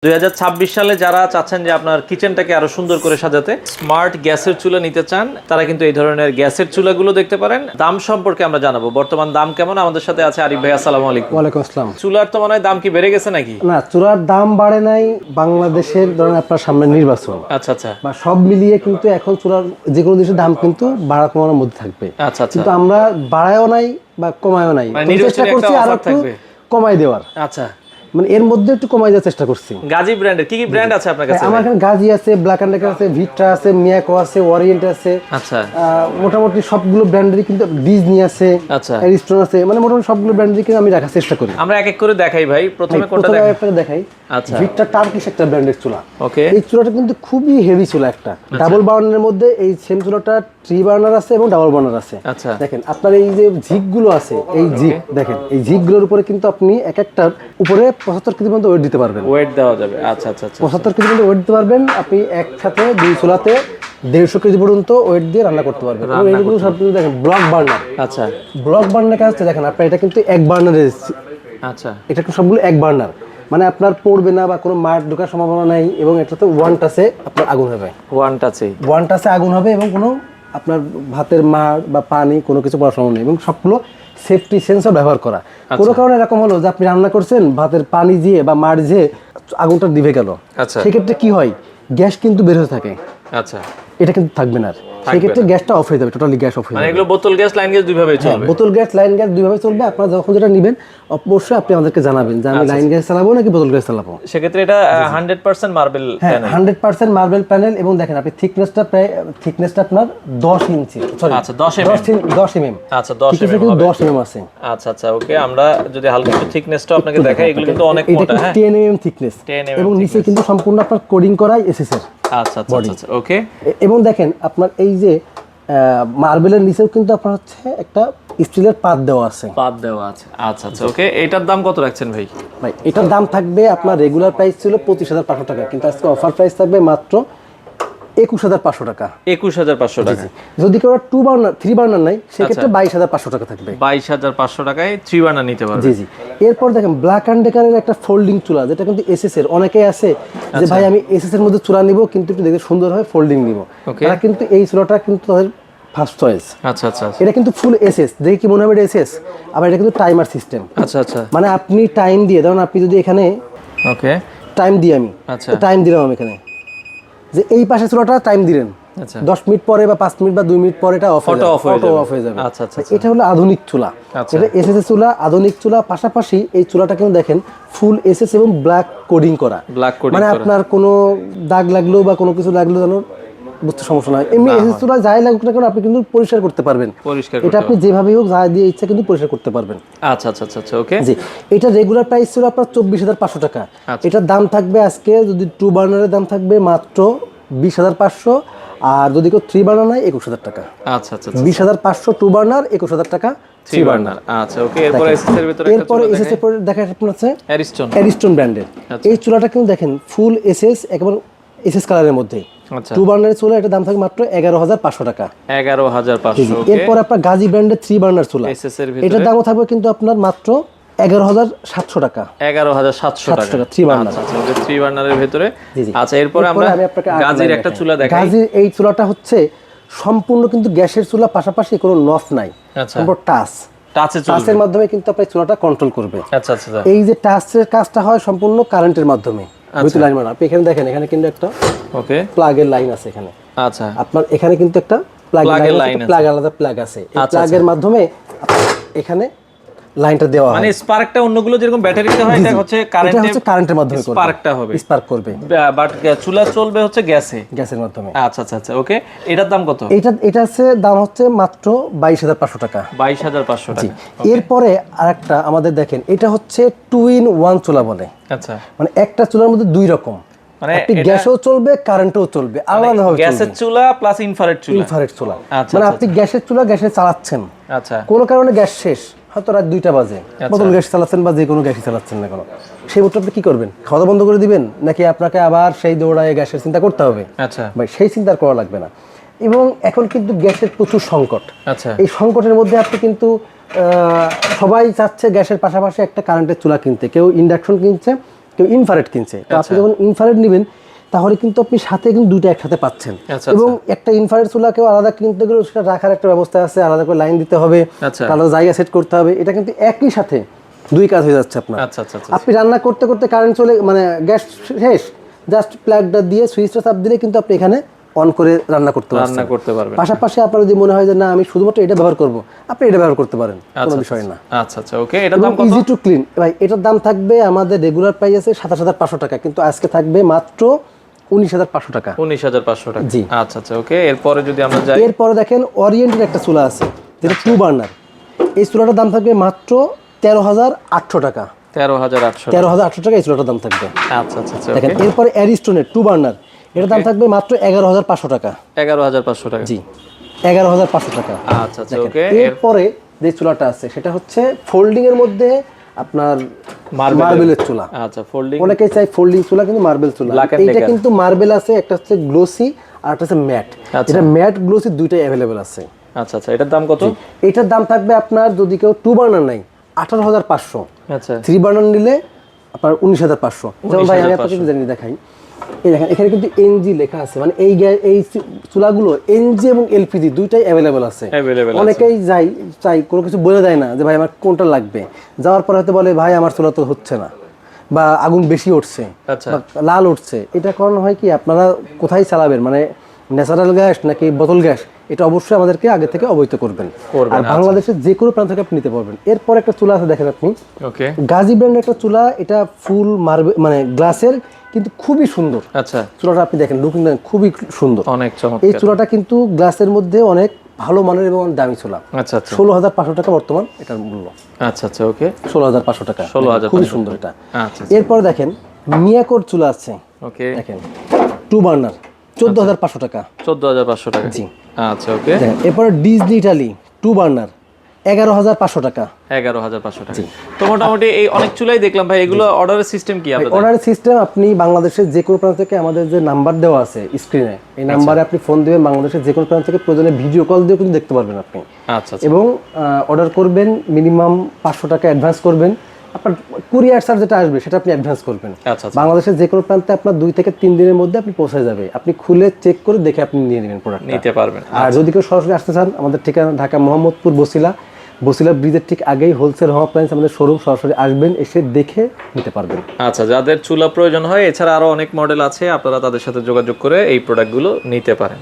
2026 সালে যারা চাচ্ছেন যে আপনার কিচেনটাকে আরো সুন্দর করে সাজাতে স্মার্ট গ্যাসের চুলা নিতে চান তারা কিন্তু এই ধরনের গ্যাসের চুলাগুলো দেখতে পারেন। দাম সম্পর্কে আমরা জানাবো, বর্তমান দাম কেমন। আমাদের সাথে আছে আরিফ ভাই। আসসালামু আলাইকুম। ওয়ালাইকুম আসসালাম। চুলার তো মনে হয় দাম কি বেড়ে গেছে নাকি? না, চুলার দাম বাড়ে নাই। বাংলাদেশের ধরেন আপনার সামনে নির্বাচন, আচ্ছা আচ্ছা বা সব মিলিয়ে কিন্তু এখন চুলার যে কোনো জিনিসের দাম কিন্তু বাড়া কমানোর মধ্যে থাকবে। আচ্ছা আচ্ছা, কিন্তু আমরা বাড়ায়ও নাই বা কমায়ও নাই, মানে চেষ্টা নির্বাচনী করছি একটা আরো অফার একটু থাকবে। কমাই দেওয়ার, আচ্ছা, মানে এর মধ্যে একটু কমাই দেওয়ার চেষ্টা করছি। গাজী ব্র্যান্ডের কি কি ব্র্যান্ড আছে আপনার কাছে? আমার এখানে গাজী আছে, ব্ল্যাক অ্যান্ড আছে, ভিট্রা আছে, মিয়াকো আছে, ওরিয়েন্ট আছে। আচ্ছা মোটামুটি সবগুলো ব্র্যান্ডেরই কিন্তু ডিজনি আছে, আচ্ছা, অ্যারিস্টন আছে, মানে মোটামুটি সবগুলো ব্র্যান্ডেরই কিন্তু আমি রাখার চেষ্টা করি। আমরা এক এক করে দেখাই ভাই। প্রথমে কোনটা দেখাই? আচ্ছা, ভিট্রা টার্কিশ একটা ব্র্যান্ডের চুলা। ওকে, এই চুলাটা কিন্তু খুবই হেভি চুলা, একটা ডাবল বার্নারের মধ্যে। এই সেম চুলাটা 3 বার্নার আছে এবং ডাবল বার্নার আছে। আচ্ছা, দেখেন আপনার এই যে ঝিকগুলো আছে, এই ঝিক দেখেন, এই ঝিকগুলোর উপরে কিন্তু আপনি এক একটার উপরে 75 কেজি পর্যন্ত ওয়েট দিতে পারবেন। ওয়েট দেওয়া যাবে। আচ্ছা আচ্ছা আচ্ছা, 75 কেজি পর্যন্ত ওয়েট দিতে পারবেন। আপনি একসাথে দুই চুলাতে 150 কেজি পর্যন্ত ওয়েট দিয়ে রান্না করতে পারবেন। এবং এইগুলো সব কিন্তু দেখেন ব্লক বার্নার। আচ্ছা, ব্লক বার্নার কাজ হচ্ছে দেখেন আপনার এটা কিন্তু এক বার্নারের। আচ্ছা, এটা কিন্তু সবগুলো এক বার্নার, মানে আপনার পড়বে না বা কোনো মার ঢোকার সম্ভাবনা নাই। এবং এটাতে ওয়ান টাচে আপনার আগুন হবে, ওয়ান টাচে আগুন হবে এবং কোনো আপনার ভাতের মার বা পানি কোনো কিছু পড়ার সম্ভাবনা নেই। এবং সবগুলো সেফটি সেন্সর ব্যবহার করা। কোনো কারণে এরকম হলো যে আপনি রান্না করছেন, ভাতের পানি দিয়ে বা মার দিয়ে আগুনটা নিভে গেল, সেক্ষেত্রে কি হয়, গ্যাস কিন্তু বের হতে থাকে। আচ্ছা, এটা কিন্তু থাকবে না, সেক্ষেত্রে গ্যাসটা অফ হয়ে যাবে, টোটালি গ্যাস অফ হয়ে যাবে। এগুলো বোতল গ্যাস, লাইন গ্যাস দুইভাবেই চলবে। বোতল গ্যাস, লাইন গ্যাস দুইভাবে চলবে। আপনারা যখন যেটা নেবেন অবশ্যই আপনি আমাদেরকে জানাবেন যে আমি লাইন গ্যাস চালাবো নাকি বোতল গ্যাস চালাবো। সেক্ষেত্রে এটা 100% মার্বেল প্যানেল। 100% marble panel. এবং দেখেন আপনি থিকনেসটা প্রায় আপনার 10 ইঞ্চি, সরি আচ্ছা 10 mm। আচ্ছা 10 mm কিন্তু 10 mm আছে। আচ্ছা আচ্ছা, ওকে। আমরা যদি হালকা একটু থিকনেসটা আপনাকে দেখাই, এগুলো কিন্তু অনেক মোটা। হ্যাঁ, 10 mm থিকনেস এবং নিচে কিন্তু সম্পূর্ণ আপনার কোডিং করা এসএস এর। আচ্ছা আচ্ছা আচ্ছা, ওকে। এবং দেখেন আপনার এই যে মার্বেলের নিচেও কিন্তু আপনার হচ্ছে একটা স্টিলের পাত দেওয়া আছে। আচ্ছা আচ্ছা, ওকে। এটার দাম কত রাখছেন ভাই? ভাই এটার দাম থাকবে, আপনার রেগুলার প্রাইস ছিল 25,500 টাকা, কিন্তু আজকে অফার প্রাইস থাকবে মাত্র 21,500 টাকা। 21,500 টাকা। যদি কেউ 2 বার্নার 3 বার্নার নাই, সেক্ষেত্রে 22,500 টাকা থাকবে। 22,500 টাকায় 3 বার্নার নিতে পারবে। জি জি। এরপর দেখেন ব্ল্যাক অ্যান্ড ডেকারের একটা ফোল্ডিং চুলা, যেটা কিন্তু এসএস এর। অনেকেই আছে যে ভাই আমি এসএস এর মধ্যে চুলা নিব, কিন্তু একটু দেখতে সুন্দর হয়, ফোল্ডিং নিব। তারা কিন্তু এই চুলাটা কিন্তু তাদের ফার্স্ট চয়েস। আচ্ছা আচ্ছা, এটা কিন্তু ফুল এসএস, দেখে কি মনে হবে এটা এসএস, আবার এটা কিন্তু টাইমার সিস্টেম। আচ্ছা আচ্ছা, মানে আপনি টাইম দিয়ে, ধরুন আপনি যদি এখানে ওকে টাইম দিই, আমি টাইম দিলাম, আমি এখানে যে এই পাশে চুলাটা টাইম দিলেন, 10 মিনিট পরে বা 5 মিনিট বা 2 মিনিট পরে এটা অফ হয়ে যাবে। আচ্ছা আচ্ছা, এটা হলো আধুনিক চুলা, এটা এসএস চুলা, আধুনিক চুলা। পাশাপাশি এই চুলাটা কিন্তু দেখেন ফুল এসএস এবং ব্ল্যাক কোডিং করা। মানে আপনার কোনো দাগ লাগলো বা কোনো কিছু লাগলো যেন বুঝতে সমস্যা নয়। এমনি এসএস চুলা যাই লাগুক না কেন আপনি কিন্তু পরিষ্কার করতে পারবেন। এটা আপনি যেভাবে হোক, যা দিয়ে ইচ্ছা কিন্তু পরিষ্কার করতে পারবেন। আচ্ছা আচ্ছা আচ্ছা, ওকে। জি, এটা রেগুলার প্রাইস ছিল আপনার 24,500 টাকা। এটার দাম থাকবে আজকে, যদি 2 বার্নারের দাম থাকবে মাত্র 20,500, আর যদি কেউ 3 বার্নার নাই 21,000 টাকা। আচ্ছা আচ্ছা, 20,500 2 বার্নার, 21,000 টাকা 3 বার্নার। আচ্ছা, ওকে। এরপরে এসএস এর ভিতরে একটা এরপরে এসএস এর পরে দেখা আপনার আছে অ্যারিস্টন ব্র্যান্ডের। এই চুলাটা কিন্তু দেখেন ফুল এসএস, একেবারে এসএস কালারের মধ্যে। 2 বার্নারের চুলা, এটা দাম থাকে মাত্র 11,500 টাকা। 11,500। এরপর আপনার গাজী ব্র্যান্ডের 3 বার্নার চুলা, এটার দামও থাকবে কিন্তু আপনার মাত্র 11,700 টাকা। 11,700 টাকা 3 বার্নার। আচ্ছা, 3 বার্নারের ভিতরে। আচ্ছা, এরপরে আমরা গাজীর একটা চুলা দেখাই। গাজীর এই চুলাটা হচ্ছে সম্পূর্ণ কিন্তু গ্যাসের চুলা, পাশাপাশি কোনো নফ নাই, সম্পূর্ণ টাচের মাধ্যমে কিন্তু আপনি চুলাটা কন্ট্রোল করবে। আচ্ছা আচ্ছা, এই যে টাচের কাজটা হয় সম্পূর্ণ কারেন্টের মাধ্যমে। লাইন মানে আপনি এখানে দেখেন, এখানে কিন্তু একটা ওকে প্লাগের লাইন আছে এখানে। আচ্ছা, আপনার এখানে কিন্তু একটা প্লাগের লাইন, প্লাগ আলাদা প্লাগ আছে। এই প্লাগের মাধ্যমে এখানে লাইনটা দেওয়া হয়। মানে স্পার্কটা অন্যগুলো যেরকম ব্যাটারিতে হয়, এটা হচ্ছে কারেন্টের মাধ্যমে স্পার্কটা হবে, স্পার্ক করবে। বাট চুলা চলবে হচ্ছে গ্যাসের মাধ্যমে। আচ্ছা আচ্ছা আচ্ছা, ওকে। এটার দাম কত? এটা আছে দাম হচ্ছে মাত্র 22,500 টাকা। 22,500 টাকা। এরপরে আরেকটা আমাদের দেখেন, এটা হচ্ছে 2 in 1 চুলা বলে। আচ্ছা, মানে একটা চুলার মধ্যে 2 রকম, মানে গ্যাসও চলবে, কারেন্টও চলবে, আলাদা ভাবে। গ্যাসের চুলা প্লাস ইনফ্রারেড চুলা। মানে আপনি গ্যাসের চুলা গ্যাসে চালাচ্ছেন, আচ্ছা, কোনো কারণে গ্যাস শেষ, হয়তো রাত 2টা বাজে, বোতল গ্যাস চালাচ্ছেন বা যে কোনো গ্যাসই চালাচ্ছেন না কেন, সেই মুহূর্তে আপনি কি করবেন? খাওয়া বন্ধ করে দিবেন, নাকি আপনাকে আবার সেই দৌড়ায় গ্যাসের চিন্তা করতে হবে? আচ্ছা ভাই, সেই চিন্তা করা লাগবে না। এবং এখন কিন্তু গ্যাসের প্রচুর সংকট। আচ্ছা, এই সংকটের মধ্যে আপনি কিন্তু সবাই চাচ্ছে গ্যাসের পাশাপাশি একটা কারেন্টের চুলা কিনতে। কেউ ইন্ডাকশন কিনছে, কেউ ইনফ্রারেড কিনছে, তো আপনি যখন ইনফ্রারেড নেবেন তাহলে কিন্তু আপনি সাথে কিন্তু দুটো একসাথে পাচ্ছেন। এবং একটা ইনফ্রারেড চুলা কেউ আলাদা কিনতে গেলে সেটা রাখার একটা ব্যবস্থা আছে, আলাদা করে লাইন দিতে হবে, আলাদা জায়গা সেট করতে হবে। এটা কিন্তু একই সাথে দুই কাজ হয়ে যাচ্ছে আপনার। আপনি রান্না করতে করতে কারেন্ট চলে মানে গ্যাস শেষ, জাস্ট প্লাগটা দিয়ে সুইচটা চাপ দিলে কিন্তু আপনি এখানে অন করে রান্না করতে পারবেন। পাশাপাশি আপনার যদি মনে হয় যে না আমি শুধুমাত্র এটা ব্যবহার করব, আপনি এটা ব্যবহার করতে পারেন, কোনো বিষয় না। আচ্ছা আচ্ছা, ওকে। এটার দাম কত? ইজি টু ক্লিন ভাই, এটার দাম থাকবে আমাদের রেগুলার প্রাইস আছে 27,500 টাকা, কিন্তু আজকে থাকবে মাত্র 19,500 টাকা। 19,500 টাকা, জি। আচ্ছা আচ্ছা, ওকে। এরপরে যদি আমরা যাই, এরপরে দেখেন ওরিয়েন্টের একটা চুলা আছে যেটা 2 বার্নার। এই চুলাটার দাম থাকবে মাত্র 13,800 টাকা। 13,800 টাকা এই চুলাটার দাম থাকবে। আচ্ছা আচ্ছা, দেখেন এরপরে অ্যারিস্টনের 2 বার্নার, এটার দাম থাকবে মাত্র 11,500 টাকা। 11,500 টাকা, জি 11,500 টাকা। আচ্ছা আচ্ছা, ওকে। এরপরে যে চুলাটা আছে সেটা হচ্ছে ফোল্ডিং এর মধ্যে আপনার মার্বেলের চুলা। আচ্ছা, ফোল্ডিং, অনেকেই চাই ফোল্ডিং চুলা, কিন্তু মার্বেল চুলা। এইটা কিন্তু মার্বেল আছে, একটা হচ্ছে গ্লোসি আর একটা হচ্ছে ম্যাট। এটা ম্যাট গ্লোসি দুইটাই অ্যাভেলেবেল আছে। আচ্ছা আচ্ছা, এটার দাম কত? এটার দাম থাকবে আপনার যদি কেউ 2 বার্নার নাই 18,500, আচ্ছা 3 বার্নার নিলে আপনার 19,500। যেমন ভাই আমি আপনাকে জানি দেখাই, এই দেখেন এখানে কিন্তু এনজি লেখা আছে, মানে এই চুলাগুলো এনজি এবং এলপিজি দুইটাই অ্যাভেলেবেল আছে। অনেকেই চাই কোনো কিছু বলে দেয় না যে ভাই আমার কোনটা লাগবে, যাওয়ার পর হয়তো বলে ভাই আমার চুলা তো হচ্ছে না, বা আগুন বেশি উঠছে, বা লাল উঠছে। এটা কারণ হয় কি আপনারা কোথায় চালাবেন, মানে ন্যাচারাল গ্যাস নাকি বোতল গ্যাস, এটা অবশ্যই আমাদেরকে আগে থেকে অবহিত করবেন। আর বাংলাদেশের যে কোনো প্রান্ত থেকে আপনি নিতে পারবেন। এরপর একটা চুলা আছে দেখেন আপনি, গাজী ব্র্যান্ডের একটা চুলা, এটা ফুল মার্বেল মানে গ্লাসের, কিন্তু খুবই সুন্দর। আচ্ছা, চুলাটা আপনি দেখেন লুকিং খুবই সুন্দর, অনেক চমৎকার। এই চুলাটা কিন্তু গ্লাসের মধ্যে অনেক ভালো মানের এবং দামি চুলা। আচ্ছা আচ্ছা, 16,500 টাকা বর্তমান এটার মূল্য। আচ্ছা আচ্ছা, ওকে, 16,500 টাকা, 16,500, খুবই সুন্দর এটা। আচ্ছা, এরপর দেখেন মিয়াকোর চুলা আছে, ওকে, দেখেন 2 বার্নার 14,500 টাকা। 14,500 টাকা, জি। আচ্ছা, ওকে। এরপর ডিজনি ইটালি 2 বার্নার 11,500 টাকা। 11,500 টাকা। তো মোটামুটি এই অনেক চুলাই দেখলাম ভাই, এগুলো অর্ডারের সিস্টেম কি আপনাদের? অর্ডারের সিস্টেম আপনি বাংলাদেশের যে কোনো প্রান্ত থেকে আমাদের যে নাম্বার দেওয়া আছে স্ক্রিনে, এই নাম্বারে আপনি ফোন দিবেন, বাংলাদেশের যে কোনো প্রান্ত থেকে প্রয়োজনে ভিডিও কল দিয়ে কিন্তু দেখতে পারবেন আপনি। আচ্ছা, এবং অর্ডার করবেন মিনিমাম 500 টাকা অ্যাডভান্স করবেন, আপনার কুরিয়ার চার্জ যেটা আসবে সেটা আপনি অ্যাডভান্স করবেন। আচ্ছা, বাংলাদেশের যে কোনো প্রান্তে আপনার 2 থেকে 3 দিনের মধ্যে আপনি পৌঁছে যাবে, আপনি খুলে চেক করে দেখে আপনি নিয়ে নেবেন প্রোডাক্ট, নিতে পারবেন। আর যদি কেউ সরাসরি আসতে চান, আমাদের ঠিকানা ঢাকা মোহাম্মদপুর বসিলা ব্রিজের ঠিক আগেই হোলসেল হোম অ্যাপ্লায়েন্স আমাদের শোরুম, সরাসরি আসবেন, এসে দেখে নিতে পারবেন। আচ্ছা, যাদের চুলা প্রয়োজন হয়, এছাড়া আরো অনেক মডেল আছে, আপনারা তাদের সাথে যোগাযোগ করে এই প্রোডাক্টগুলো নিতে পারেন।